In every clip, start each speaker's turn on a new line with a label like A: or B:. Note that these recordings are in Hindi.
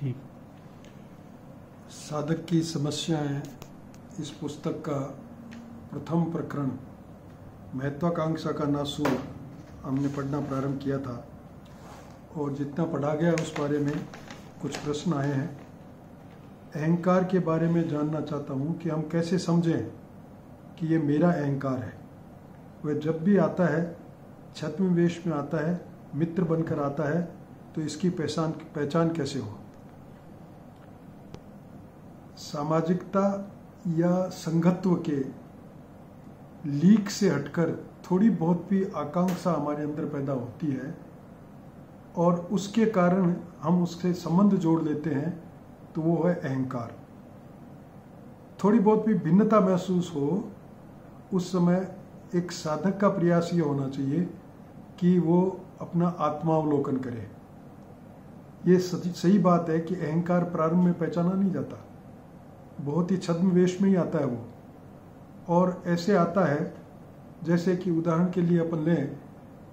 A: ठीक।
B: साधक की समस्याएं, इस पुस्तक का प्रथम प्रकरण महत्वाकांक्षा का नासूर हमने पढ़ना प्रारंभ किया था और जितना पढ़ा गया उस बारे में कुछ प्रश्न आए हैं। अहंकार के बारे में जानना चाहता हूँ कि हम कैसे समझें कि ये मेरा अहंकार है। वह जब भी आता है छद्म वेश में आता है, मित्र बनकर आता है, तो इसकी पहचान कैसे हो। सामाजिकता या संगत्व के लीक से हटकर थोड़ी बहुत भी आकांक्षा हमारे अंदर पैदा होती है और उसके कारण हम उससे संबंध जोड़ लेते हैं, तो वो है अहंकार। थोड़ी बहुत भी भिन्नता महसूस हो, उस समय एक साधक का प्रयास ये होना चाहिए कि वो अपना आत्मावलोकन करे। ये सही बात है कि अहंकार प्रारंभ में पहचाना नहीं जाता, बहुत ही छद्म वेश में ही आता है वो। और ऐसे आता है जैसे कि उदाहरण के लिए अपन लें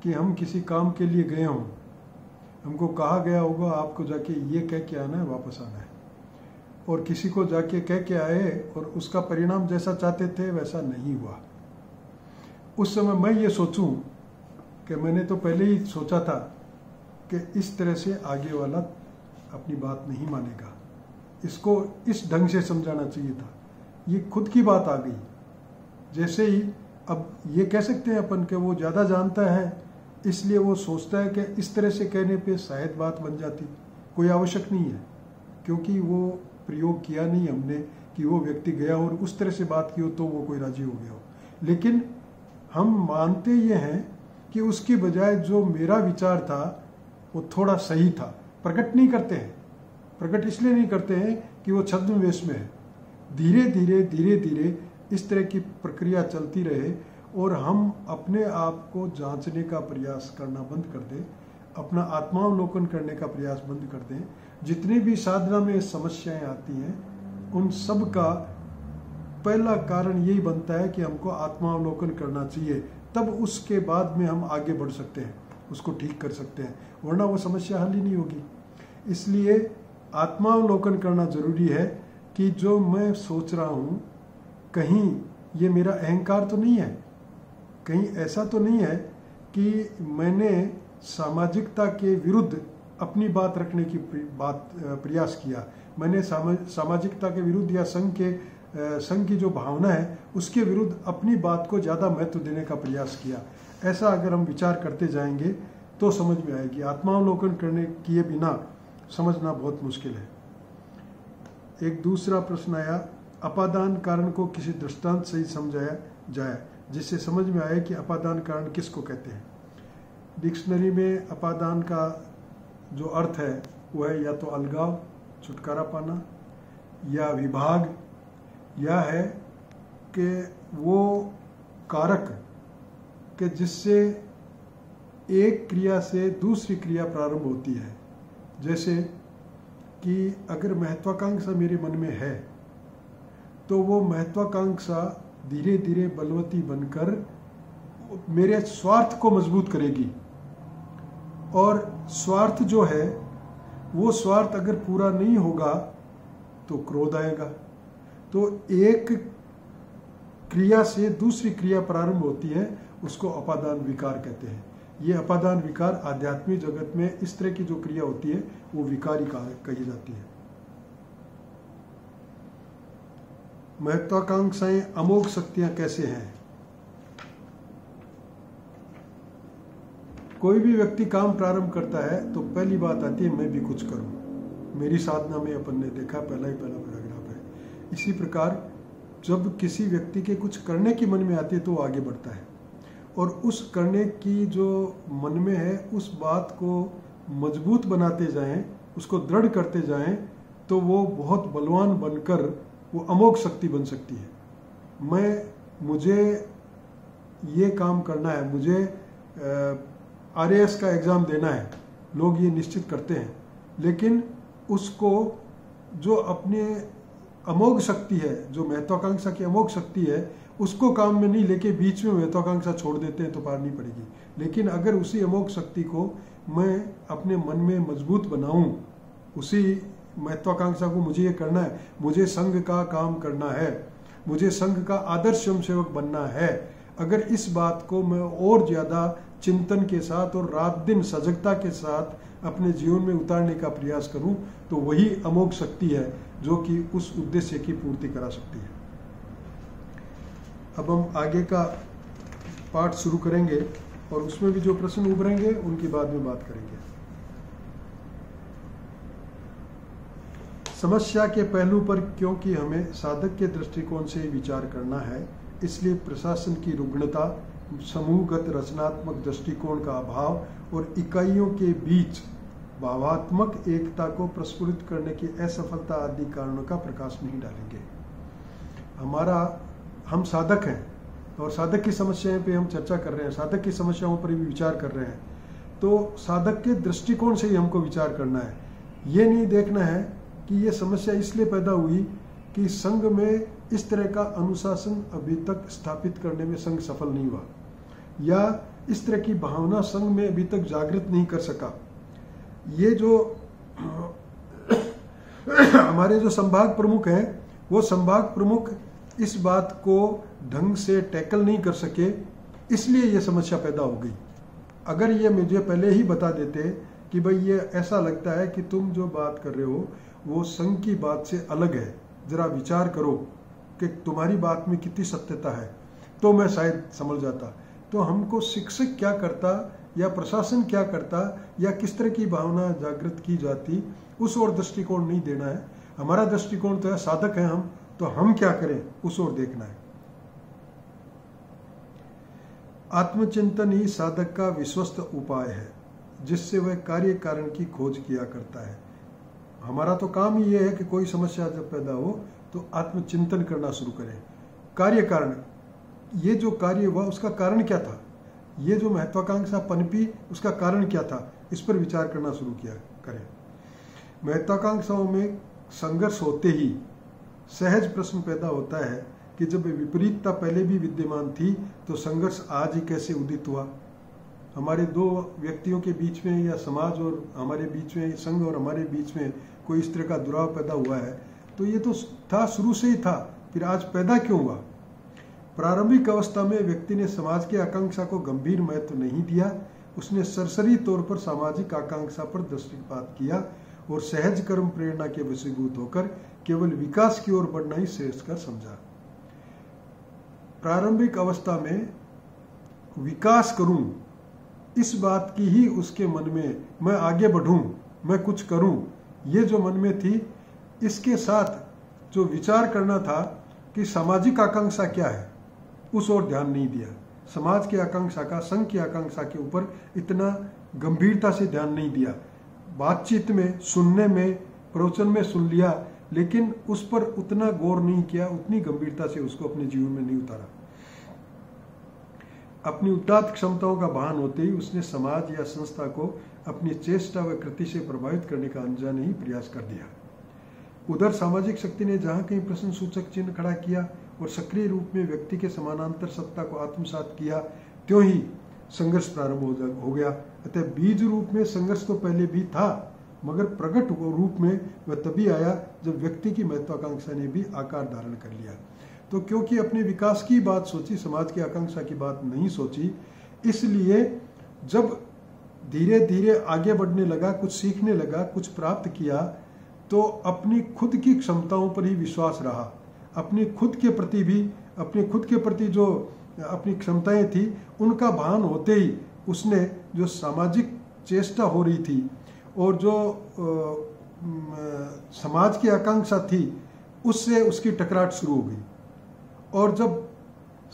B: कि हम किसी काम के लिए गए हों, हमको कहा गया होगा आपको जाके ये कह के आना है, वापस आना है, और किसी को जाके कह के आए और उसका परिणाम जैसा चाहते थे वैसा नहीं हुआ। उस समय मैं ये सोचूं कि मैंने तो पहले ही सोचा था कि इस तरह से आगे वाला अपनी बात नहीं मानेगा, इसको इस ढंग से समझाना चाहिए था। ये खुद की बात आ गई। जैसे ही अब ये कह सकते हैं अपन कि वो ज़्यादा जानता है, इसलिए वो सोचता है कि इस तरह से कहने पे शायद बात बन जाती। कोई आवश्यक नहीं है, क्योंकि वो प्रयोग किया नहीं हमने कि वो व्यक्ति गया और उस तरह से बात की हो तो वो कोई राजी हो गया हो। लेकिन हम मानते ये हैं कि उसकी बजाय जो मेरा विचार था वो थोड़ा सही था। प्रकट नहीं करते हैं, प्रकट इसलिए नहीं करते हैं कि वो छद्म वेश में है। धीरे धीरे इस तरह की प्रक्रिया चलती रहे और हम अपने आप को जांचने का प्रयास करना बंद कर दें, अपना आत्मावलोकन करने का प्रयास बंद कर दें। जितनी भी साधना में समस्याएं आती हैं, उन सब का पहला कारण यही बनता है कि हमको आत्मावलोकन करना चाहिए, तब उसके बाद में हम आगे बढ़ सकते हैं, उसको ठीक कर सकते हैं, वरना वो समस्या हल ही नहीं होगी। इसलिए आत्मावलोकन करना जरूरी है कि जो मैं सोच रहा हूँ कहीं ये मेरा अहंकार तो नहीं है, कहीं ऐसा तो नहीं है कि मैंने सामाजिकता के विरुद्ध अपनी बात रखने की प्रयास किया, मैंने सामाजिकता के विरुद्ध या संघ की जो भावना है उसके विरुद्ध अपनी बात को ज़्यादा महत्व देने का प्रयास किया। ऐसा अगर हम विचार करते जाएंगे तो समझ में आएगी। आत्मावलोकन करने किए बिना समझना बहुत मुश्किल है। एक दूसरा प्रश्न आया, अपादान कारण को किसी दृष्टांत से ही समझाया जाए जिससे समझ में आए कि अपादान कारण किसको कहते हैं। डिक्शनरी में अपादान का जो अर्थ है वो है या तो अलगाव, छुटकारा पाना, या विभाग, या है कि वो कारक कि जिससे एक क्रिया से दूसरी क्रिया प्रारंभ होती है। जैसे कि अगर महत्वाकांक्षा मेरे मन में है तो वो महत्वाकांक्षा धीरे धीरे बलवती बनकर मेरे स्वार्थ को मजबूत करेगी, और स्वार्थ जो है वो स्वार्थ अगर पूरा नहीं होगा तो क्रोध आएगा। तो एक क्रिया से दूसरी क्रिया प्रारंभ होती है, उसको अपादान विकार कहते हैं। ये अपादान विकार आध्यात्मिक जगत में इस तरह की जो क्रिया होती है वो विकारी कही जाती है। महत्वाकांक्षाएं अमोघ शक्तियां कैसे हैं। कोई भी व्यक्ति काम प्रारंभ करता है तो पहली बात आती है मैं भी कुछ करूं। मेरी साधना में अपन ने देखा पहला पैराग्राफ है। इसी प्रकार जब किसी व्यक्ति के कुछ करने की मन में आती है तो वो आगे बढ़ता है, और उस करने की जो मन में है उस बात को मजबूत बनाते जाएं, उसको दृढ़ करते जाएं, तो वो बहुत बलवान बनकर वो अमोघ शक्ति बन सकती है। मुझे ये काम करना है, मुझे RAS का एग्ज़ाम देना है, लोग ये निश्चित करते हैं, लेकिन उसको जो अपने अमोघ शक्ति है, जो महत्वाकांक्षा की अमोघ शक्ति है, उसको काम में नहीं लेके बीच में महत्वाकांक्षा छोड़ देते हैं तो पार नहीं पड़ेगी। लेकिन अगर उसी अमोघ शक्ति को मैं अपने मन में मजबूत बनाऊं, उसी महत्वाकांक्षा को मुझे ये करना है, मुझे संघ का काम करना है, मुझे संघ का आदर्श स्वयंसेवक बनना है, अगर इस बात को मैं और ज़्यादा चिंतन के साथ और रात दिन सजगता के साथ अपने जीवन में उतारने का प्रयास करूं, तो वही अमोघ शक्ति है जो कि उस उद्देश्य की पूर्ति करा सकती है। अब हम आगे का पाठ शुरू करेंगे और उसमें भी जो प्रश्न उभरेंगे उनकी बाद में बात करेंगे। समस्या के पहलू पर क्योंकि हमें साधक के दृष्टिकोण से विचार करना है, इसलिए प्रशासन की रुग्णता, समूहगत रचनात्मक दृष्टिकोण का अभाव और इकाइयों के बीच भावात्मक एकता को प्रस्फुटित करने की असफलता आदि कारणों का प्रकाश नहीं डालेंगे। हम साधक हैं और साधक की समस्याएं पे हम चर्चा कर रहे हैं, साधक की समस्याओं पर भी विचार कर रहे हैं, तो साधक के दृष्टिकोण से ही हमको विचार करना है। ये नहीं देखना है कि ये समस्या इसलिए पैदा हुई कि संघ में इस तरह का अनुशासन अभी तक स्थापित करने में संघ सफल नहीं हुआ, या इस तरह की भावना संघ में अभी तक जागृत नहीं कर सका। ये जो हमारे जो संभाग प्रमुख हैं, वो संभाग प्रमुख इस बात को ढंग से टैकल नहीं कर सके, इसलिए ये समस्या पैदा हो गई। अगर ये मुझे पहले ही बता देते कि भाई ये ऐसा लगता है कि तुम जो बात कर रहे हो वो संघ की बात से अलग है, जरा विचार करो कि तुम्हारी बात में कितनी सत्यता है, तो मैं शायद समझ जाता। तो हमको शिक्षक क्या करता या प्रशासन क्या करता या किस तरह की भावना जागृत की जाती, उस ओर दृष्टिकोण नहीं देना है। हमारा दृष्टिकोण तो है साधक है हम, तो हम क्या करें उस ओर देखना है। आत्मचिंतन ही साधक का विश्वस्त उपाय है, जिससे वह कार्य कारण की खोज किया करता है। हमारा तो काम ही ये है कि कोई समस्या जब पैदा हो तो आत्मचिंतन करना शुरू करें। कार्य कारण, ये जो कार्य हुआ उसका कारण क्या था, ये जो महत्वाकांक्षा पनपी उसका कारण क्या था, इस पर विचार करना शुरू किया करें। महत्वाकांक्षाओं में संघर्ष होते ही सहज प्रश्न पैदा होता है कि जब विपरीतता पहले भी विद्यमान थी तो संघर्ष आज ही कैसे उदित हुआ। हमारे दो व्यक्तियों के बीच में या समाज और हमारे बीच में, संघ और हमारे बीच में कोई इस तरह का दुराव पैदा हुआ है, तो ये तो था, शुरू से ही था, फिर आज पैदा क्यों हुआ। प्रारंभिक अवस्था में व्यक्ति ने समाज की आकांक्षा को गंभीर महत्व नहीं दिया, उसने सरसरी तौर पर सामाजिक आकांक्षा पर दृष्टिपात किया और सहज कर्म प्रेरणा के वशीभूत होकर केवल विकास की ओर बढ़ना ही श्रेष्ठ कर समझा। प्रारंभिक अवस्था में विकास करूं, इस बात की ही उसके मन में, मैं आगे बढ़ूं, मैं कुछ करूं, ये जो मन में थी, इसके साथ जो विचार करना था कि सामाजिक आकांक्षा क्या है, उस ओर ध्यान नहीं दिया। समाज की आकांक्षा का, संघ की आकांक्षा के ऊपर इतना गंभीरता से ध्यान नहीं दिया। बातचीत में, सुनने में, प्रवचन में सुन लिया, लेकिन उस पर उतना गौर नहीं किया, उतनी गंभीरता से उसको अपने जीवन में नहीं उतारा। अपनी उदात्त क्षमताओं का भान होते ही उसने समाज या संस्था को अपनी चेष्टा व कृति से प्रभावित करने का अनजाने ही प्रयास कर दिया। उधर सामाजिक शक्ति ने जहां कहीं प्रश्न सूचक चिन्ह खड़ा किया और सक्रिय रूप में व्यक्ति के समानांतर सत्ता को आत्मसात किया, त्यों ही संघर्ष प्रारंभ हो गया। अतः बीज रूप में संघर्ष तो पहले भी था, मगर प्रकट रूप में वह तभी आया जब व्यक्ति की महत्वाकांक्षा ने भी आकार धारण कर लिया। तो क्योंकि अपने विकास की बात सोची, समाज की आकांक्षा की बात नहीं सोची, इसलिए जब धीरे धीरे आगे बढ़ने लगा, कुछ सीखने लगा, कुछ प्राप्त किया, तो अपनी खुद की क्षमताओं पर ही विश्वास रहा। अपनी खुद के प्रति भी, अपने खुद के प्रति जो अपनी क्षमताएं थी, उनका भान होते ही उसने जो सामाजिक चेष्टा हो रही थी और जो समाज की आकांक्षा थी, उससे उसकी टकराट शुरू हो गई। और जब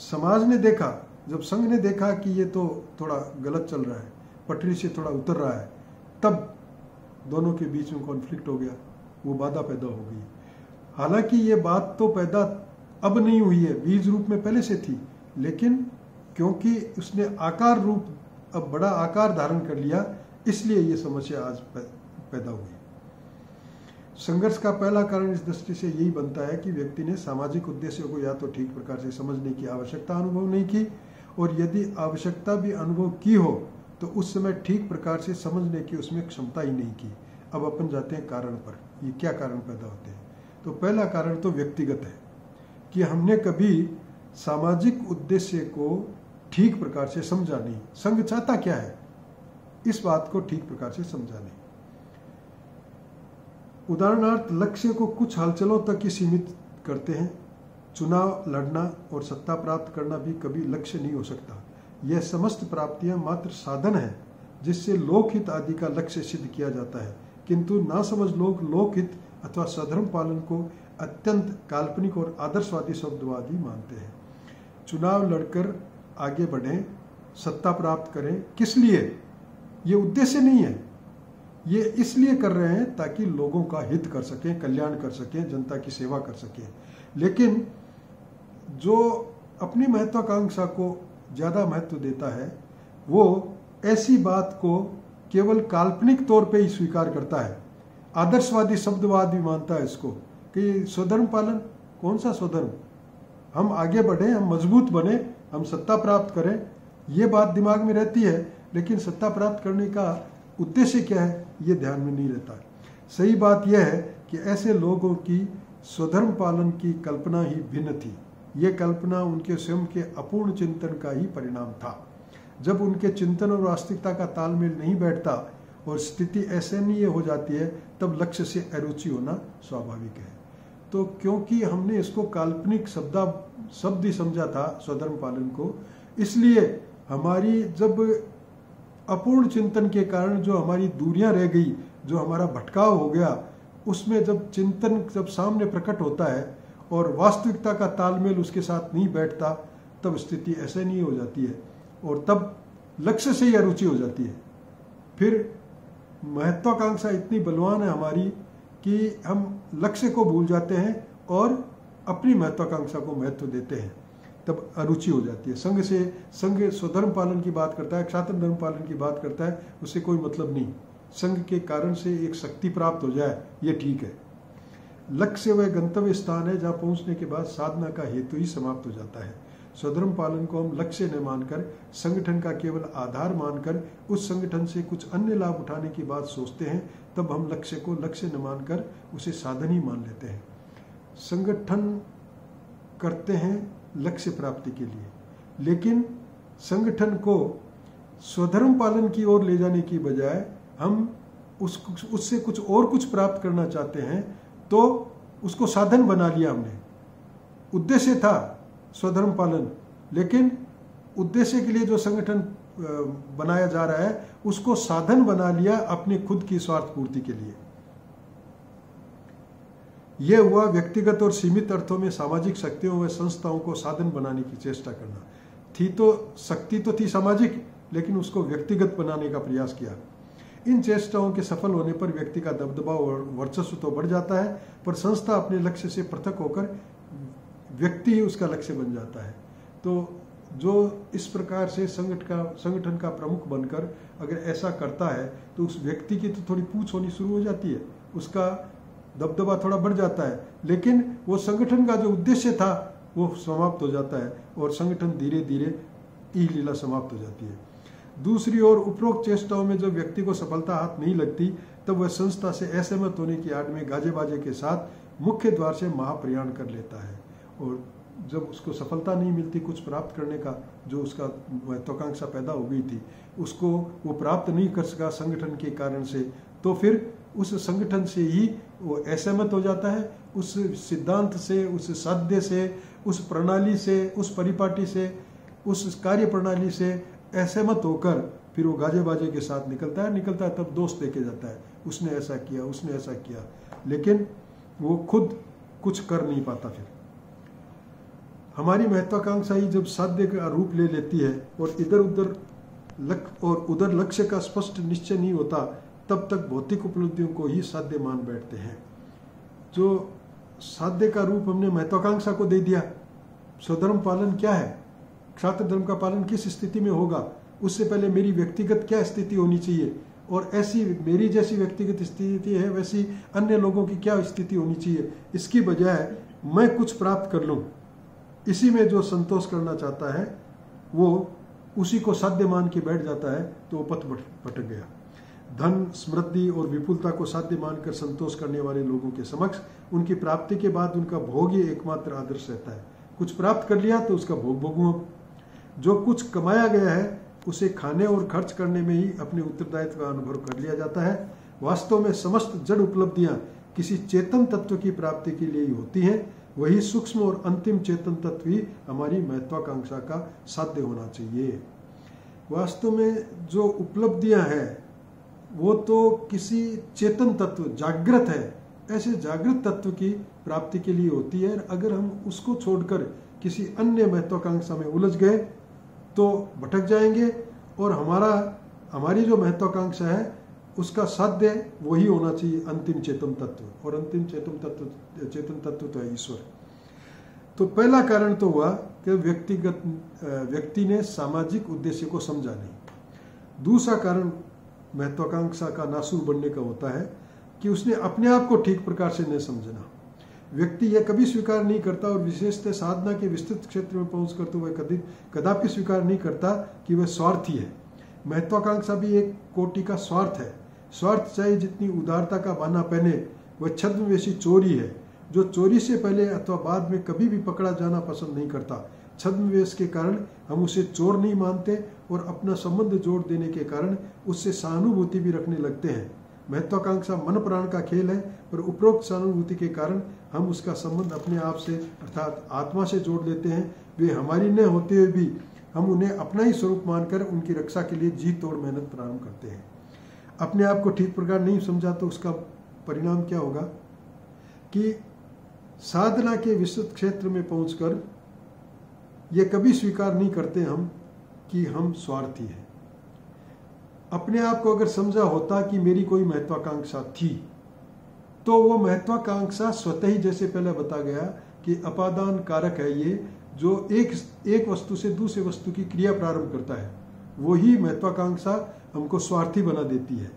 B: समाज ने देखा, जब संघ ने देखा कि ये तो थोड़ा गलत चल रहा है, पटरी से थोड़ा उतर रहा है, तब दोनों के बीच में कॉन्फ्लिक्ट हो गया, वो बाधा पैदा हो गई। हालांकि ये बात तो पैदा अब नहीं हुई है, बीज रूप में पहले से थी, लेकिन क्योंकि उसने आकार रूप, अब बड़ा आकार धारण कर लिया, इसलिए ये समस्या आज पैदा हुई। संघर्ष का पहला कारण इस दृष्टि से यही बनता है कि व्यक्ति ने सामाजिक उद्देश्यों को या तो ठीक प्रकार से समझने की आवश्यकता अनुभव नहीं की, और यदि आवश्यकता भी अनुभव की हो तो उस समय ठीक प्रकार से समझने की उसमें क्षमता ही नहीं की। अब अपन जाते हैं कारण पर, ये क्या कारण पैदा होते हैं। तो पहला कारण तो व्यक्तिगत है कि हमने कभी सामाजिक उद्देश्य को ठीक प्रकार से समझा नहीं। संघ चाहता क्या है, इस बात को ठीक प्रकार से समझा नहीं। उदाहरणार्थ, लक्ष्य को कुछ हलचलों तक ही सीमित करते हैं। चुनाव लड़ना और सत्ता प्राप्त करना भी कभी लक्ष्य नहीं हो सकता। यह समस्त प्राप्तियां मात्र साधन है जिससे लोकहित आदि का लक्ष्य सिद्ध किया जाता है। किंतु नासमझ लोग लोकहित अथवा स्वधर्म पालन को अत्यंत काल्पनिक और आदर्शवादी शब्दवादी मानते हैं। चुनाव लड़कर आगे बढ़ें, सत्ता प्राप्त करें, किस लिए? ये उद्देश्य नहीं है। ये इसलिए कर रहे हैं ताकि लोगों का हित कर सकें, कल्याण कर सकें, जनता की सेवा कर सकें। लेकिन जो अपनी महत्वाकांक्षा को ज़्यादा महत्व देता है वो ऐसी बात को केवल काल्पनिक तौर पे ही स्वीकार करता है। आदर्शवादी शब्दवाद भी मानता है इसको कि स्वधर्म पालन, कौन सा स्वधर्म? हम आगे बढ़े, हम मजबूत बने, हम सत्ता प्राप्त करें, ये बात दिमाग में रहती है। लेकिन सत्ता प्राप्त करने का उद्देश्य क्या है, ये ध्यान में नहीं रहता। सही बात यह है कि ऐसे लोगों की स्वधर्म पालन की कल्पना ही भिन्न थी। ये कल्पना उनके स्वयं के अपूर्ण चिंतन का ही परिणाम था। जब उनके चिंतन और वास्तविकता का तालमेल नहीं बैठता और स्थिति असहनीय हो जाती है, तब लक्ष्य से अरुचि होना स्वाभाविक है। तो क्योंकि हमने इसको काल्पनिक शब्द ही समझा था स्वधर्म पालन को, इसलिए हमारी जब अपूर्ण चिंतन के कारण जो हमारी दूरियां रह गई, जो हमारा भटकाव हो गया, उसमें जब चिंतन जब सामने प्रकट होता है और वास्तविकता का तालमेल उसके साथ नहीं बैठता, तब स्थिति ऐसे नहीं हो जाती है और तब लक्ष्य से ही अरुचि हो जाती है। फिर महत्वाकांक्षा इतनी बलवान है हमारी कि हम लक्ष्य को भूल जाते हैं और अपनी महत्वाकांक्षा को महत्व देते हैं, तब अरुचि हो जाती है। संघ स्वधर्म पालन की बात करता है, क्षात्र धर्म पालन की बात करता है, उससे कोई मतलब नहीं। संघ के कारण से एक शक्ति प्राप्त हो जाए, ये ठीक है। लक्ष्य वह गंतव्य स्थान है जहाँ पहुंचने के बाद साधना का हेतु ही समाप्त हो जाता है। स्वधर्म पालन को हम लक्ष्य न मानकर, संगठन का केवल आधार मानकर उस संगठन से कुछ अन्य लाभ उठाने की बात सोचते हैं, तब हम लक्ष्य को लक्ष्य न मानकर उसे साधन ही मान लेते हैं। संगठन करते हैं लक्ष्य प्राप्ति के लिए, लेकिन संगठन को स्वधर्म पालन की ओर ले जाने की बजाय हम उससे कुछ प्राप्त करना चाहते हैं, तो उसको साधन बना लिया हमने। उद्देश्य था स्वधर्म पालन, लेकिन उद्देश्य के लिए जो संगठन बनाया जा रहा है उसको साधन बना लिया अपनी खुद की स्वार्थ पूर्ति के लिए। यह हुआ व्यक्तिगत और सीमित अर्थों में सामाजिक शक्तियों व संस्थाओं को साधन बनाने की चेष्टा करना। शक्ति तो थी सामाजिक, लेकिन उसको व्यक्तिगत बनाने का प्रयास किया। इन चेष्टाओं के सफल होने पर व्यक्ति का दबदबा और वर्चस्व तो बढ़ जाता है, पर संस्था अपने लक्ष्य से पृथक होकर व्यक्ति ही उसका लक्ष्य बन जाता है। तो जो इस प्रकार से संगठन का प्रमुख बनकर अगर ऐसा करता है, तो उस व्यक्ति की तो थोड़ी पूछ होनी शुरू हो जाती है, उसका दबदबा थोड़ा बढ़ जाता है, लेकिन वो संगठन का जो उद्देश्य था वो समाप्त हो जाता है और संगठन धीरे धीरे ई लीला समाप्त हो जाती है। दूसरी ओर उपरोक्त चेष्टाओं में जब व्यक्ति को सफलता हाथ नहीं लगती, तब वह संस्था से असहमत होने की आड़ में गाजे बाजे के साथ मुख्य द्वार से महाप्रयाण कर लेता है। और जब उसको सफलता नहीं मिलती कुछ प्राप्त करने का, जो उसका महत्वाकांक्षा पैदा हो गई थी, उसको वो प्राप्त नहीं कर सका संगठन के कारण से, तो फिर उस संगठन से ही वो असहमत हो जाता है, उस सिद्धांत से, उस साध्य से, उस प्रणाली से, उस परिपाटी से, उस कार्य प्रणाली से असहमत होकर फिर वो गाजे बाजे के साथ निकलता है, तब दोष देके जाता है, उसने ऐसा किया, उसने ऐसा किया, लेकिन वो खुद कुछ कर नहीं पाता। फिर हमारी महत्वाकांक्षा ही जब साध्य का रूप ले लेती है और उधर लक्ष्य का स्पष्ट निश्चय नहीं होता, तब तक भौतिक उपलब्धियों को ही साध्य मान बैठते हैं। जो साध्य का रूप हमने महत्वाकांक्षा को दे दिया, स्वधर्म पालन क्या है, क्षात्र धर्म का पालन किस स्थिति में होगा, उससे पहले मेरी व्यक्तिगत क्या स्थिति होनी चाहिए, और ऐसी मेरी जैसी व्यक्तिगत स्थिति है वैसी अन्य लोगों की क्या स्थिति होनी चाहिए, इसकी बजाय मैं कुछ प्राप्त कर लूं, इसी में जो संतोष करना चाहता है वो उसी को साध्य मान के बैठ जाता है, तो वो पथ भटक गया। धन, समृद्धि और विपुलता को साध्य मानकर संतोष करने वाले लोगों के समक्ष उनकी प्राप्ति के बाद उनका भोग ही एकमात्र आदर्श रहता है। कुछ प्राप्त कर लिया तो उसका भोग भोगूं। अब जो कुछ कमाया गया है उसे खाने और खर्च करने में ही अपने उत्तरदायित्व का अनुभव कर लिया जाता है। वास्तव में समस्त जड़ उपलब्धियां किसी चेतन तत्व की प्राप्ति के लिए ही होती हैं। वही सूक्ष्म और अंतिम चेतन तत्व ही हमारी महत्वाकांक्षा का साध्य होना चाहिए। वास्तव में जो उपलब्धियां हैं वो तो किसी चेतन तत्व, जागृत है, ऐसे जागृत तत्व की प्राप्ति के लिए होती है। अगर हम उसको छोड़कर किसी अन्य महत्वाकांक्षा में उलझ गए तो भटक जाएंगे और हमारी जो महत्वाकांक्षा है उसका साध्य वही होना चाहिए अंतिम चेतन तत्व, और अंतिम चेतन तत्व तो है ईश्वर। तो पहला कारण तो हुआ कि व्यक्ति ने सामाजिक उद्देश्य को समझा नहीं। दूसरा कारण महत्वाकांक्षा का नासूर बनने का होता है कि उसने अपने आप को ठीक प्रकार से नहीं समझना। व्यक्ति यह कभी स्वीकार नहीं करता, और विशेषतः साधना के विस्तृत क्षेत्र में पहुंचकर तो वह कदापि स्वीकार नहीं करता कि वह स्वार्थी है। महत्वाकांक्षा भी एक कोटि का स्वार्थ है। स्वार्थ चाहे जितनी उदारता का बहाना पहने, वह छद्मवेशी चोरी है, जो चोरी से पहले अथवा बाद में कभी भी पकड़ा जाना पसंद नहीं करता। छद्मवेश के कारण हम उसे चोर नहीं मानते और अपना संबंध जोड़ देने के कारण उससे सहानुभूति भी रखने लगते हैं। महत्वाकांक्षा मन प्राण का खेल है, पर उपरोक्त सहानुभूति के कारण हम उसका संबंध अपने आप से अर्थात आत्मा से जोड़ लेते हैं। वे हमारी न होते हुए भी हम उन्हें अपना ही स्वरूप मानकर उनकी रक्षा के लिए जी तोड़ मेहनत प्रारंभ करते हैं। अपने आप को ठीक प्रकार नहीं समझा तो उसका परिणाम क्या होगा कि साधना के विस्तृत क्षेत्र में पहुंचकर ये कभी स्वीकार नहीं करते हम कि हम स्वार्थी हैं। अपने आप को अगर समझा होता कि मेरी कोई महत्वाकांक्षा थी तो वो महत्वाकांक्षा स्वतः ही, जैसे पहले बता गया कि अपादान कारक है ये, जो एक वस्तु से दूसरे वस्तु की क्रिया प्रारंभ करता है, वही महत्वाकांक्षा हमको स्वार्थी बना देती है।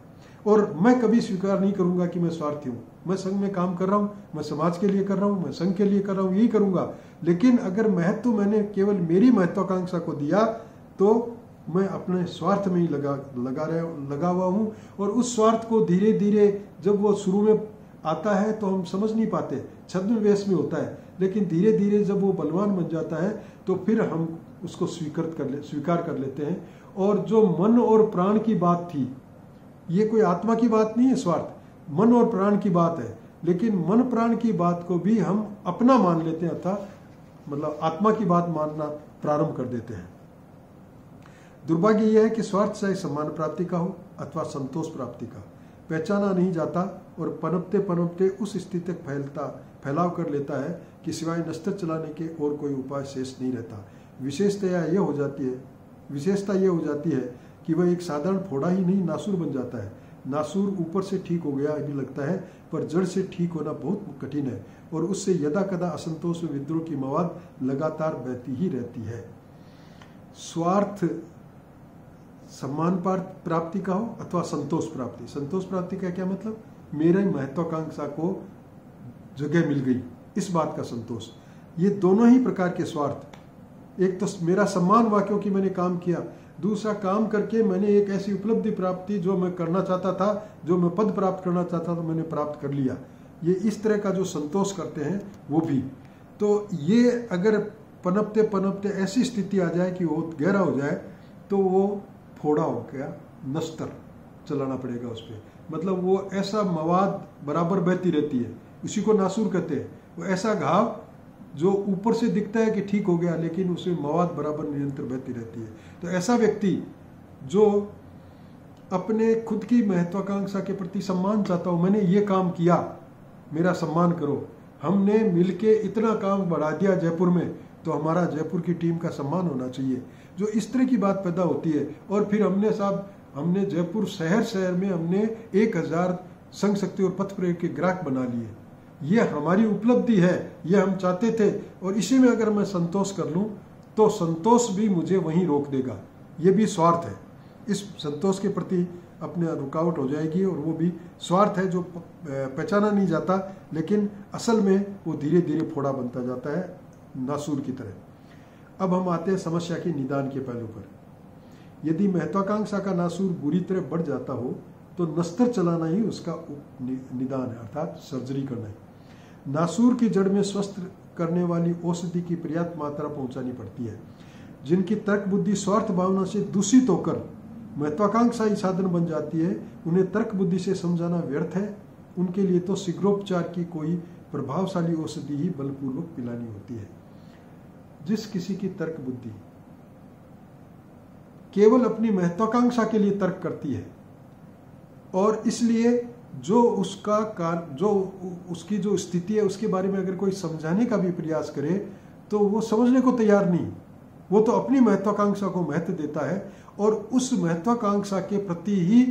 B: और मैं कभी स्वीकार नहीं करूंगा कि मैं स्वार्थी हूँ। मैं संघ में काम कर रहा हूँ, मैं समाज के लिए कर रहा हूँ, मैं संघ के लिए कर रहा हूँ, यही करूंगा। लेकिन अगर महत्व मैंने केवल मेरी महत्वाकांक्षा को दिया तो मैं अपने स्वार्थ में ही लगा हुआ हूँ। और उस स्वार्थ को धीरे धीरे जब वो शुरू में आता है तो हम समझ नहीं पाते, छद्मवेश में होता है, लेकिन धीरे धीरे जब वो बलवान बन जाता है तो फिर हम उसको स्वीकार कर लेते हैं। और जो मन और प्राण की बात थी, ये कोई आत्मा की बात नहीं है, स्वार्थ मन और प्राण की बात है, लेकिन मन प्राण की बात को भी हम अपना मान लेते हैं, अर्थात मतलब आत्मा की बात मानना प्रारंभ कर देते हैं। दुर्भाग्य यह है कि स्वार्थ चाहे सम्मान प्राप्ति का हो अथवा संतोष प्राप्ति का, पहचाना नहीं जाता और पनपते पनपते उस स्थिति तक फैलाव कर लेता है कि सिवाय नस्तर चलाने के और कोई उपाय शेष नहीं रहता। विशेषता यह हो जाती है कि वह एक साधारण फोड़ा ही नहीं, नासूर बन जाता है। नासूर ऊपर से ठीक हो गया अभी लगता है, पर जड़ से ठीक होना बहुत कठिन है, और उससे यदा कदा असंतोष व विद्रोह की मवाद लगातार बहती ही रहती है। स्वार्थ सम्मान प्राप्ति का हो अथवा संतोष प्राप्ति। संतोष प्राप्ति का क्या मतलब? मेरे महत्वाकांक्षा को जगह मिल गई, इस बात का संतोष। ये दोनों ही प्रकार के स्वार्थ, एक तो मेरा सम्मान हुआ क्योंकि मैंने काम किया, दूसरा काम करके मैंने एक ऐसी उपलब्धि प्राप्ति जो मैं करना चाहता था, जो मैं पद प्राप्त करना चाहता था, मैंने प्राप्त कर लिया। ये इस तरह का जो संतोष करते हैं वो भी। तो ये अगर पनपते पनपते ऐसी स्थिति आ जाए कि वो गहरा हो जाए तो वो फोड़ा हो गया, नस्तर चलाना पड़ेगा उस पर। मतलब वो ऐसा मवाद बराबर बहती रहती है, उसी को नासूर कहते हैं। वो ऐसा घाव जो ऊपर से दिखता है कि ठीक हो गया, लेकिन उसमें मवाद बराबर निरंतर बहती रहती है। तो ऐसा व्यक्ति जो अपने खुद की महत्वाकांक्षा के प्रति सम्मान चाहता हो, मैंने ये काम किया, मेरा सम्मान करो, हमने मिलके इतना काम बढ़ा दिया जयपुर में, तो हमारा जयपुर की टीम का सम्मान होना चाहिए। जो इस तरह की बात पैदा होती है, और फिर हमने जयपुर शहर में हमने 1000 संघ शक्ति और पथ प्रयोग के ग्राहक बना लिए। ये हमारी उपलब्धि है, ये हम चाहते थे, और इसी में अगर मैं संतोष कर लूं तो संतोष भी मुझे वहीं रोक देगा। ये भी स्वार्थ है, इस संतोष के प्रति अपने रुकावट हो जाएगी, और वो भी स्वार्थ है जो पहचाना नहीं जाता, लेकिन असल में वो धीरे धीरे फोड़ा बनता जाता है, नासूर की तरह। अब हम आते हैं समस्या के निदान के पहलू पर। यदि महत्वाकांक्षा का नासूर बुरी तरह बढ़ जाता हो तो नस्तर चलाना ही उसका निदान है, अर्थात सर्जरी करना है। नासूर की जड़ में स्वस्थ करने वाली औषधि की पर्याप्त मात्रा पहुंचानी पड़ती है। जिनकी तर्क बुद्धि स्वार्थ भावना से दूषित होकर महत्वाकांक्षा ही साधन बन जाती है, उन्हें तर्क बुद्धि से समझाना व्यर्थ है। उनके लिए तो शीघ्रोपचार की कोई प्रभावशाली औषधि ही बलपूर्वक पिलानी होती है। जिस किसी की तर्क बुद्धि केवल अपनी महत्वाकांक्षा के लिए तर्क करती है और इसलिए जो उसकी जो स्थिति है उसके बारे में अगर कोई समझाने का भी प्रयास करे तो वो समझने को तैयार नहीं, वो तो अपनी महत्वाकांक्षा को महत्व देता है और उस महत्वाकांक्षा के प्रति ही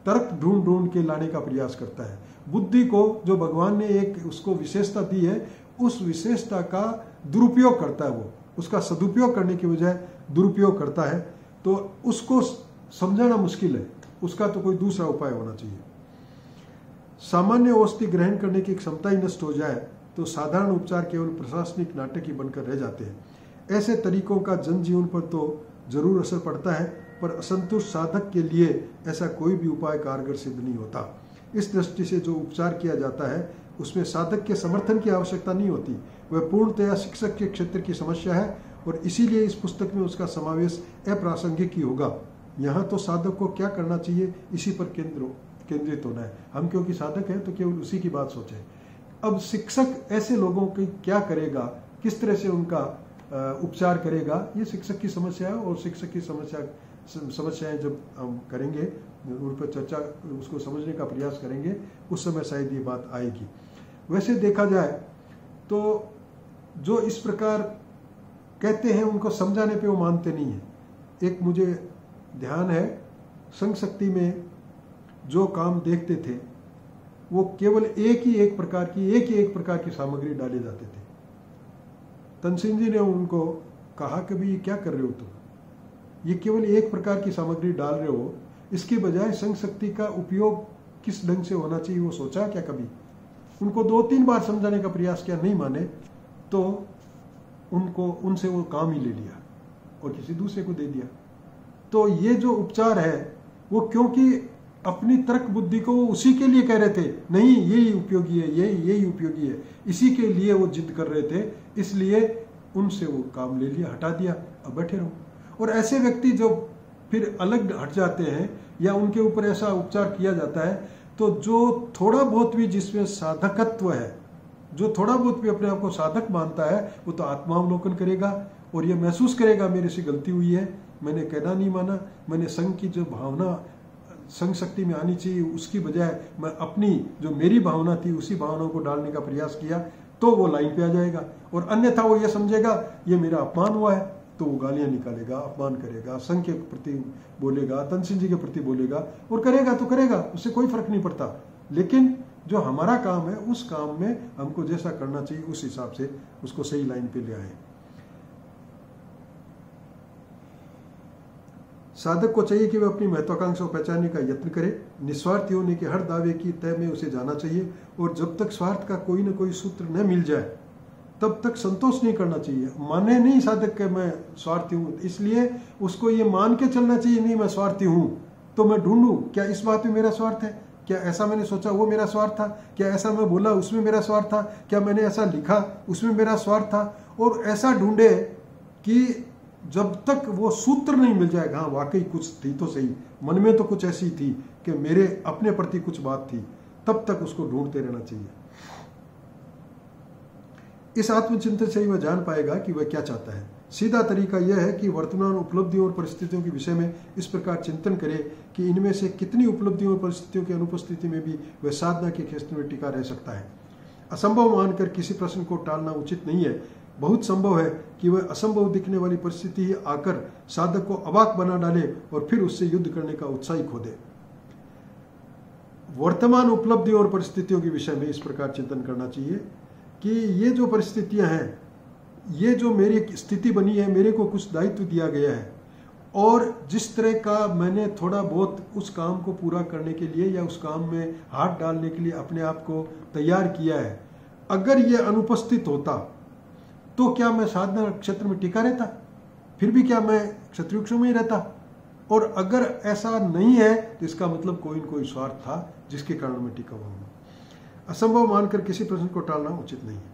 B: तर्क ढूंढ के लाने का प्रयास करता है। बुद्धि को जो भगवान ने एक उसको विशेषता दी है, उस विशेषता का दुरुपयोग करता है, वो उसका सदुपयोग करने की बजाय दुरुपयोग करता है, तो उसको समझाना मुश्किल है। उसका तो कोई दूसरा उपाय होना चाहिए। सामान्य औषधि ग्रहण करने की क्षमता ही नष्ट हो जाए तो साधारण उपचार केवल प्रशासनिक नाटक ही बनकर रह जाते हैं। ऐसे तरीकों का जनजीवन पर तो जरूर असर पड़ता है, पर असंतुष्ट साधक के लिए ऐसा कोई भी उपाय कारगर सिद्ध नहीं होता। इस दृष्टि से जो उपचार किया जाता है उसमें साधक के समर्थन की आवश्यकता नहीं होती, वह पूर्णतया शिक्षक के क्षेत्र की समस्या है और इसीलिए इस पुस्तक में उसका समावेश अप्रासंगिक ही होगा। यहाँ तो साधक को क्या करना चाहिए इसी पर केंद्रित होना है। हम क्योंकि साधक हैं तो केवल उसी की बात सोचें। अब शिक्षक ऐसे लोगों की क्या करेगा, किस तरह से उनका उपचार करेगा, ये शिक्षक की समस्या है और शिक्षक की समस्याएं जब हम करेंगे, उन पर चर्चा, उसको समझने का प्रयास करेंगे, उस समय शायद ये बात आएगी। वैसे देखा जाए तो जो इस प्रकार कहते हैं उनको समझाने पे वो मानते नहीं है। एक मुझे ध्यान है, संघ शक्ति में जो काम देखते थे वो केवल एक ही एक प्रकार की सामग्री डाले जाते थे। तनसेन जी ने उनको कहा कि भाई ये क्या कर रहे हो तुम, ये केवल एक प्रकार की सामग्री डाल रहे हो, इसके बजाय संघ शक्ति का उपयोग किस ढंग से होना चाहिए वो सोचा क्या कभी? उनको 2-3 बार समझाने का प्रयास किया, नहीं माने तो उनसे वो काम ही ले लिया और किसी दूसरे को दे दिया। तो ये जो उपचार है वो क्योंकि अपनी तर्क बुद्धि को वो उसी के लिए कह रहे थे, नहीं यही उपयोगी है, यही उपयोगी है, इसी के लिए वो जिद कर रहे थे, इसलिए उनसे वो काम ले लिया, हटा दिया, अब बैठे रहो। और ऐसे व्यक्ति जो फिर अलग हट जाते हैं या उनके ऊपर ऐसा उपचार किया जाता है, तो जो थोड़ा बहुत भी जिसमें साधकत्व है, जो थोड़ा बहुत भी अपने आप को साधक मानता है, वो तो आत्मावलोकन करेगा और ये महसूस करेगा मेरे से गलती हुई है, मैंने कहना नहीं माना, मैंने संघ की जो भावना संघ शक्ति में आनी चाहिए उसकी बजाय मैं अपनी जो मेरी भावना थी उसी भावना को डालने का प्रयास किया, तो वो लाइन पे आ जाएगा। और अन्यथा वो ये समझेगा ये मेरा अपमान हुआ है, तो वो गालियां निकालेगा, अपमान करेगा, संघ के प्रति बोलेगा, तनसेन जी के प्रति बोलेगा, और करेगा तो करेगा, उससे कोई फर्क नहीं पड़ता। लेकिन जो हमारा काम है उस काम में हमको जैसा करना चाहिए उस हिसाब से उसको सही लाइन पे ले आए। साधक को चाहिए कि वह अपनी महत्वाकांक्षा को पहचानने का यत्न करे, निस्वार्थी होने के हर दावे की तय में उसे जाना चाहिए और जब तक स्वार्थ का कोई न कोई सूत्र न मिल जाए तब तक संतोष नहीं करना चाहिए। माने नहीं साधक के मैं स्वार्थी हूं, इसलिए उसको ये मान के चलना चाहिए नहीं मैं स्वार्थी हूं, तो मैं ढूंढूं क्या इस बात में मेरा स्वार्थ है, क्या ऐसा मैंने सोचा वो मेरा स्वार्थ था, क्या ऐसा मैं बोला उसमें मेरा स्वार्थ था, क्या मैंने ऐसा लिखा उसमें मेरा स्वार्थ था। और ऐसा ढूंढे कि जब तक वो सूत्र नहीं मिल जाएगा, हाँ वाकई कुछ थी तो सही, मन में तो कुछ ऐसी थी कि मेरे अपने प्रति कुछ बात थी, तब तक उसको ढूंढते रहना चाहिए। इस आत्मचिंतन से ही वह जान पाएगा कि वह क्या चाहता है। सीधा तरीका यह है कि वर्तमान उपलब्धियों और परिस्थितियों के विषय में इस प्रकार चिंतन करे कि इनमें से कितनी उपलब्धियों और परिस्थितियों की अनुपस्थिति में भी वह साधना के क्षेत्र में टिका रह सकता है। असंभव मानकर किसी प्रश्न को टालना उचित नहीं है। बहुत संभव है कि वह असंभव दिखने वाली परिस्थिति ही आकर साधक को अवाक बना डाले और फिर उससे युद्ध करने का उत्साह खो दे। वर्तमान उपलब्धियों और परिस्थितियों के विषय में इस प्रकार चिंतन करना चाहिए कि ये जो परिस्थितियां हैं, ये जो मेरी स्थिति बनी है, मेरे को कुछ दायित्व दिया गया है और जिस तरह का मैंने थोड़ा बहुत उस काम को पूरा करने के लिए या उस काम में हाथ डालने के लिए अपने आप को तैयार किया है, अगर ये अनुपस्थित होता तो क्या मैं साधना क्षेत्र में टिका रहता? फिर भी क्या मैं क्षत्रिय में ही रहता? और अगर ऐसा नहीं है तो इसका मतलब कोई न कोई स्वार्थ था जिसके कारण मैं टिका हुआ हूँ। असंभव मानकर किसी प्रश्न को टालना उचित नहीं है।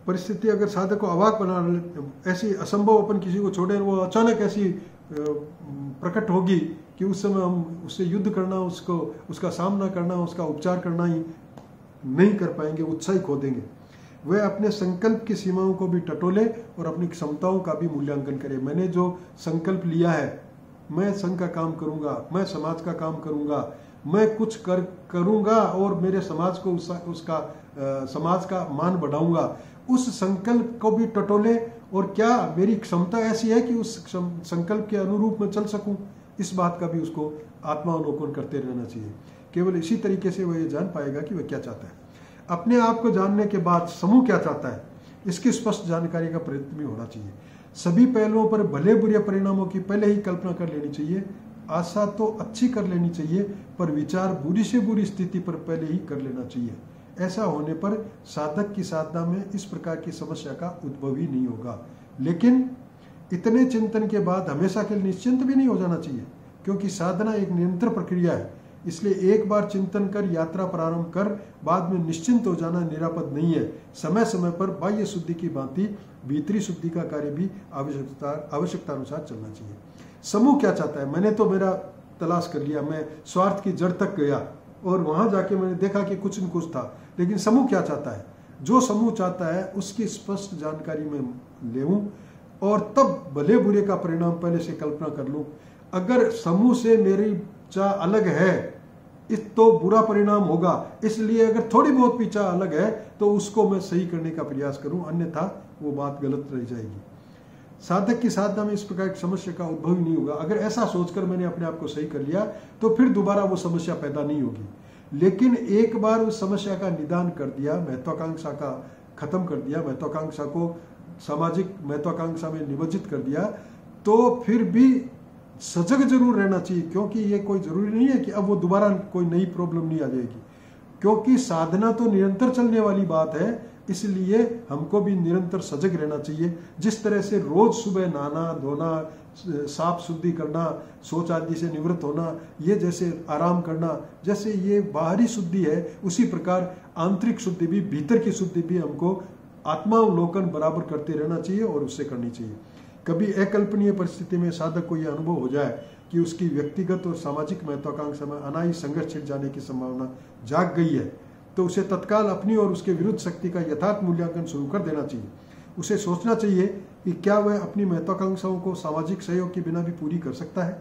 B: परिस्थिति अगर साधक को अवाक बना, ऐसी असंभव अपन किसी को छोड़े, वो अचानक ऐसी प्रकट होगी कि उस समय हम उससे युद्ध करना, उसका सामना करना, उसका उपचार करना ही नहीं कर पाएंगे, उत्साही खो देंगे। वह अपने संकल्प की सीमाओं को भी टटोले और अपनी क्षमताओं का भी मूल्यांकन करे। मैंने जो संकल्प लिया है, मैं संघ का काम करूंगा, मैं समाज का काम करूंगा, मैं कुछ करूंगा और मेरे समाज को समाज का मान बढ़ाऊंगा, उस संकल्प को भी टटोले और क्या मेरी क्षमता ऐसी है कि उस संकल्प के अनुरूप मैं चल सकूं, इस बात का भी उसको आत्मावलोकन करते रहना चाहिए। केवल इसी तरीके से वह ये जान पाएगा कि वह क्या चाहता है। अपने आप को जानने के बाद समूह क्या चाहता है, इसकी स्पष्ट जानकारी का प्रयत्न भी होना चाहिए। सभी पहलुओं पर भले बुरे परिणामों की पहले ही कल्पना कर लेनी चाहिए। आशा तो अच्छी कर लेनी चाहिए, पर विचार बुरी से बुरी स्थिति पर पहले ही कर लेना चाहिए। ऐसा होने पर साधक की साधना में इस प्रकार की समस्या का उद्भव ही नहीं होगा। लेकिन इतने चिंतन के बाद हमेशा के लिए निश्चिंत भी नहीं हो जाना चाहिए, क्योंकि साधना एक निरंतर प्रक्रिया है। इसलिए एक बार चिंतन कर यात्रा प्रारंभ कर बाद में निश्चिंत हो जाना निरापद नहीं है। समय समय पर बाह्य शुद्धि की भांति भीतरी शुद्धि का कार्य भी आवश्यकता अनुसार चलना चाहिए। समूह क्या चाहता है, मैंने तो मेरा तलाश कर लिया, मैं स्वार्थ की जड़ तक गया और वहां जाके मैंने देखा कि कुछ न कुछ था, लेकिन समूह क्या चाहता है, जो समूह चाहता है उसकी स्पष्ट जानकारी मैं लेऊं और तब भले बुरे का परिणाम पहले से कल्पना कर लूं। अगर समूह से मेरी चाह अलग है तो बुरा परिणाम होगा, इसलिए अगर थोड़ी बहुत भी चाह अलग है तो उसको मैं सही करने का प्रयास करूं, अन्यथा वो बात गलत रह जाएगी। साधक की साधना में इस प्रकार की समस्या का उद्भव ही नहीं होगा। अगर ऐसा सोचकर मैंने अपने आप को सही कर लिया तो फिर दोबारा वो समस्या पैदा नहीं होगी। लेकिन एक बार उस समस्या का निदान कर दिया, महत्वाकांक्षा का खत्म कर दिया, महत्वाकांक्षा को सामाजिक महत्वाकांक्षा में निमज्जित कर दिया, तो फिर भी सजग जरूर रहना चाहिए, क्योंकि ये कोई जरूरी नहीं है कि अब वो दोबारा कोई नई प्रॉब्लम नहीं आ जाएगी, क्योंकि साधना तो निरंतर चलने वाली बात है। इसलिए हमको भी निरंतर सजग रहना चाहिए। जिस तरह से रोज सुबह नहाना धोना, साफ शुद्धि करना, सोच आदि से निवृत्त होना, ये जैसे आराम करना, जैसे ये बाहरी शुद्धि है, उसी प्रकार आंतरिक शुद्धि भी, भीतर की शुद्धि भी हमको आत्मावलोकन बराबर करते रहना चाहिए और उससे करनी चाहिए। कभी अकल्पनीय परिस्थिति में साधक को यह अनुभव हो जाए कि उसकी व्यक्तिगत और सामाजिक महत्वाकांक्षा में अनाही संघर्ष छिड़ जाने की संभावना जाग गई है, तो उसे तत्काल अपनी और उसके विरुद्ध शक्ति का यथार्थ मूल्यांकन शुरू कर देना चाहिए। उसे सोचना चाहिए कि क्या वह अपनी महत्वाकांक्षाओं को सामाजिक सहयोग के बिना भी पूरी कर सकता है।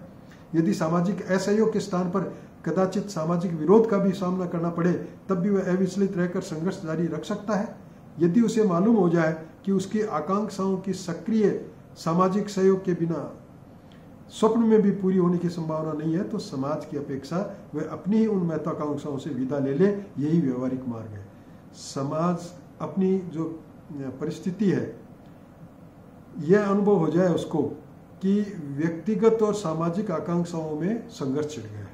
B: यदि सामाजिक असहयोग के स्थान पर कदाचित सामाजिक विरोध का भी सामना करना पड़े, तब भी वह अविचलित रहकर संघर्ष जारी रख सकता है। यदि उसे मालूम हो जाए कि उसकी आकांक्षाओं की सक्रिय सामाजिक सहयोग के बिना स्वप्न में भी पूरी होने की संभावना नहीं है, तो समाज की अपेक्षा वह अपनी ही उन महत्वाकांक्षाओं से विदा ले ले, यही व्यवहारिक मार्ग है। समाज अपनी जो परिस्थिति है, यह अनुभव हो जाए उसको कि व्यक्तिगत और सामाजिक आकांक्षाओं में संघर्ष छिड़ गया है,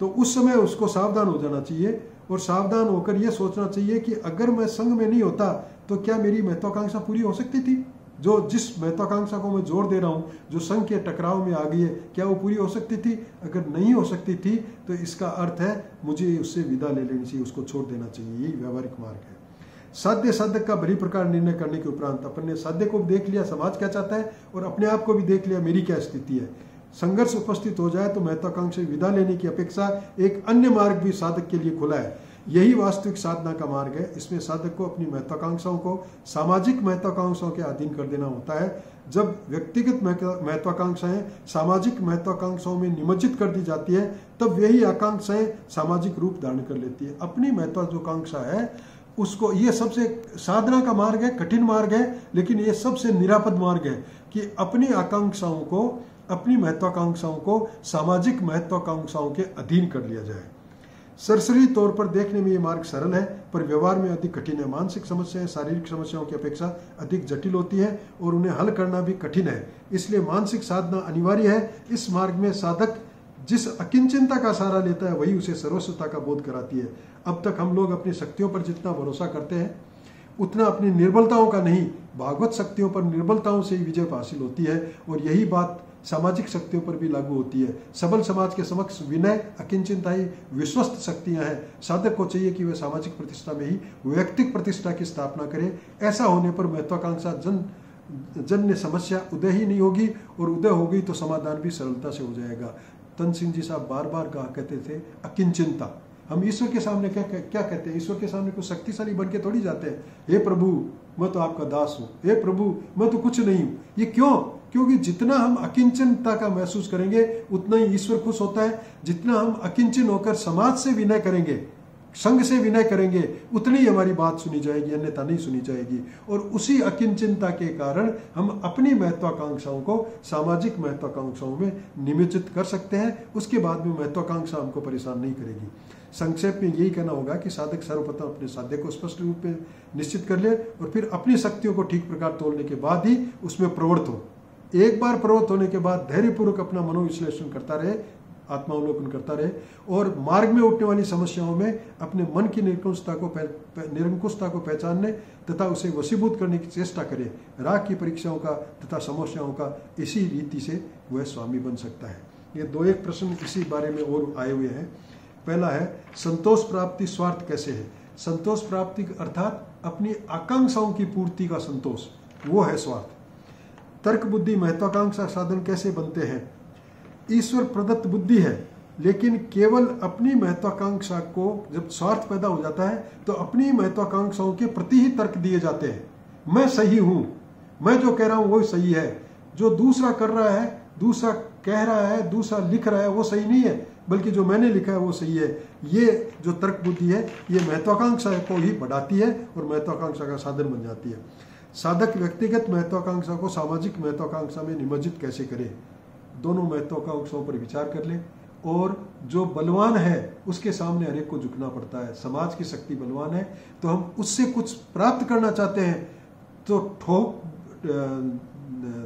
B: तो उस समय उसको सावधान हो जाना चाहिए और सावधान होकर यह सोचना चाहिए कि अगर मैं संघ में नहीं होता तो क्या मेरी महत्वाकांक्षा पूरी हो सकती थी। जो जिस महत्वाकांक्षा को मैं जोर दे रहा हूं, जो संघ के टकराव में आ गई है, क्या वो पूरी हो सकती थी। अगर नहीं हो सकती थी तो इसका अर्थ है मुझे उससे विदा ले लेनी चाहिए, उसको छोड़ देना चाहिए। यही व्यवहारिक मार्ग है। साध्य साधक का बड़ी प्रकार निर्णय करने के उपरांत अपन ने साध्य को भी देख लिया, समाज क्या चाहता है, और अपने आप को भी देख लिया, मेरी क्या स्थिति है। संघर्ष उपस्थित हो जाए तो महत्वाकांक्षा विदा लेने की अपेक्षा एक अन्य मार्ग भी साधक के लिए खुला है। यही वास्तविक साधना का मार्ग है। इसमें साधक को अपनी महत्वाकांक्षाओं को सामाजिक महत्वाकांक्षाओं के अधीन कर देना होता है। जब व्यक्तिगत महत्वाकांक्षाएं सामाजिक महत्वाकांक्षाओं में निमज्जित कर दी जाती है, तब यही आकांक्षाएं सामाजिक रूप धारण कर लेती है। अपनी महत्वाकांक्षा है उसको, ये सबसे साधना का मार्ग है, कठिन मार्ग है, लेकिन ये सबसे निरापद मार्ग है कि अपनी आकांक्षाओं को, अपनी महत्वाकांक्षाओं को सामाजिक महत्वाकांक्षाओं के अधीन कर लिया जाए। सरसरी तौर पर देखने में ये मार्ग सरल है, पर व्यवहार में अधिक कठिन है। मानसिक समस्याएं शारीरिक समस्याओं की अपेक्षा अधिक जटिल होती है और उन्हें हल करना भी कठिन है। इसलिए मानसिक साधना अनिवार्य है। इस मार्ग में साधक जिस अकिंचनता का सहारा लेता है वही उसे सर्वस्वता का बोध कराती है। अब तक हम लोग अपनी शक्तियों पर जितना भरोसा करते हैं उतना अपनी निर्बलताओं का नहीं, भागवत शक्तियों पर निर्बलताओं से ही विजय हासिल होती है। और यही बात सामाजिक शक्तियों पर भी लागू होती है। सबल समाज के समक्ष विनय, अकिंचिंताई, विश्वस्त शक्तियां हैं। साधक को चाहिए कि वह सामाजिक प्रतिष्ठा में ही वैयक्तिक प्रतिष्ठा की स्थापना करे। ऐसा होने पर महत्वाकांक्षा जन्य समस्या उदय ही नहीं होगी, और उदय होगी तो समाधान भी सरलता से हो जाएगा। तन सिंह जी साहब बार बार कहा करते थे अकिंचिंता। हम ईश्वर के सामने क्या कहते हैं? ईश्वर के सामने कुछ शक्तिशाली बन के थोड़ी जाते हैं। हे प्रभु मैं तो आपका दास हूँ, हे प्रभु मैं तो कुछ नहीं हूँ। ये क्यों? क्योंकि जितना हम अकिंचनता का महसूस करेंगे उतना ही ईश्वर खुश होता है। जितना हम अकिंचन होकर समाज से विनय करेंगे, संघ से विनय करेंगे, उतनी ही हमारी बात सुनी जाएगी, अन्यथा नहीं सुनी जाएगी। और उसी अकिंचनता के कारण हम अपनी महत्वाकांक्षाओं को सामाजिक महत्वाकांक्षाओं में नियोजित कर सकते हैं। उसके बाद में महत्वाकांक्षा हमको परेशान नहीं करेगी। संक्षेप में यही कहना होगा कि साधक सर्वप्रथम अपने साध्य को स्पष्ट रूप में निश्चित कर ले, और फिर अपनी शक्तियों को ठीक प्रकार तोड़ने के बाद ही उसमें प्रवृत्त हो। एक बार प्रवृत्त होने के बाद धैर्यपूर्वक अपना मनोविश्लेषण करता रहे, आत्मावलोकन करता रहे, और मार्ग में उठने वाली समस्याओं में अपने मन की निरंकुशता को पहचानने तथा उसे वशीभूत करने की चेष्टा करे। राग की परीक्षाओं का तथा समस्याओं का इसी रीति से वह स्वामी बन सकता है। ये दो एक प्रश्न इसी बारे में और आए हुए हैं। पहला है संतोष प्राप्ति स्वार्थ कैसे है? संतोष प्राप्ति अर्थात अपनी आकांक्षाओं की पूर्ति का संतोष, वो है स्वार्थ। तर्क बुद्धि महत्वाकांक्षा साधन कैसे बनते हैं? ईश्वर प्रदत्त बुद्धि है, लेकिन केवल अपनी महत्वाकांक्षा को जब स्वार्थ पैदा हो जाता है तो अपनी महत्वाकांक्षाओं के प्रति ही तर्क दिए जाते हैं। मैं सही हूं, मैं जो कह रहा हूं वो सही है, जो दूसरा कर रहा है, दूसरा कह रहा है, दूसरा लिख रहा है वो सही नहीं है, बल्कि जो मैंने लिखा है वो सही है। ये जो तर्क बुद्धि है ये महत्वाकांक्षा को ही बढ़ाती है और महत्वाकांक्षा का साधन बन जाती है। साधक व्यक्तिगत महत्वाकांक्षा को सामाजिक महत्वाकांक्षा में निमज्जित कैसे करे? दोनों महत्वाकांक्षाओं पर विचार कर ले, और जो बलवान है उसके सामने हर एक को झुकना पड़ता है। समाज की शक्ति बलवान है तो हम उससे कुछ प्राप्त करना चाहते हैं तो ठोक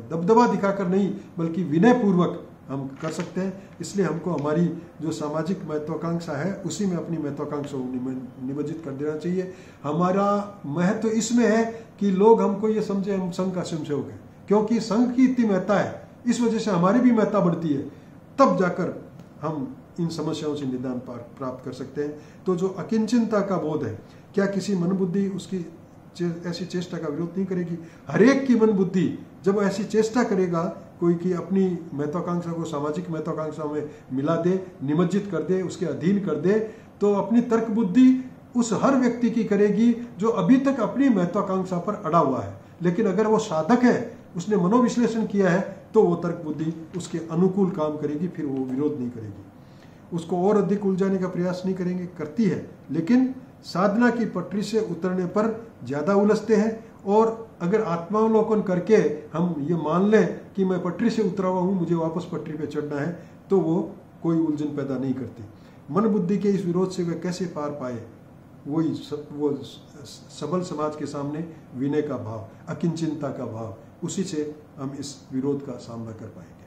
B: दबदबा दिखाकर नहीं, बल्कि विनय पूर्वक हम कर सकते हैं। इसलिए हमको हमारी जो सामाजिक महत्वाकांक्षा है उसी में अपनी महत्वाकांक्षा को निमज्जित कर देना चाहिए। हमारा महत्व इसमें है कि लोग हमको ये समझे हम संघ का स्वयंसेवक है, क्योंकि संघ की इतनी महत्ता है, इस वजह से हमारी भी महत्ता बढ़ती है। तब जाकर हम इन समस्याओं से निदान प्राप्त कर सकते हैं। तो जो अकिंचनता का बोध है, क्या किसी मन बुद्धि उसकी ऐसी चेष्टा का विरोध नहीं करेगी? हरेक की मन बुद्धि जब ऐसी चेष्टा करेगा कोई कि अपनी महत्वाकांक्षा को सामाजिक महत्वाकांक्षा में मिला दे, निमज्जित कर दे, उसके अधीन कर दे, तो अपनी तर्क बुद्धि उस हर व्यक्ति की करेगी जो अभी तक अपनी महत्वाकांक्षा पर अड़ा हुआ है। लेकिन अगर वो साधक है, उसने मनोविश्लेषण किया है, तो वो तर्क बुद्धि उसके अनुकूल काम करेगी, फिर वो विरोध नहीं करेगी, उसको और अधिक उलझाने का प्रयास नहीं करेंगे, करती है। लेकिन साधना की पटरी से उतरने पर ज्यादा उलझते हैं, और अगर आत्मावलोकन करके हम ये मान लें कि मैं पटरी से उतरा हुआ हूं, मुझे वापस पटरी पे चढ़ना है, तो वो कोई उलझन पैदा नहीं करती। मन बुद्धि के इस विरोध से वे कैसे पार पाए? वो सबल समाज के सामने विनय का भाव, अकिंचनता का भाव, उसी से हम इस विरोध का सामना कर पाएंगे।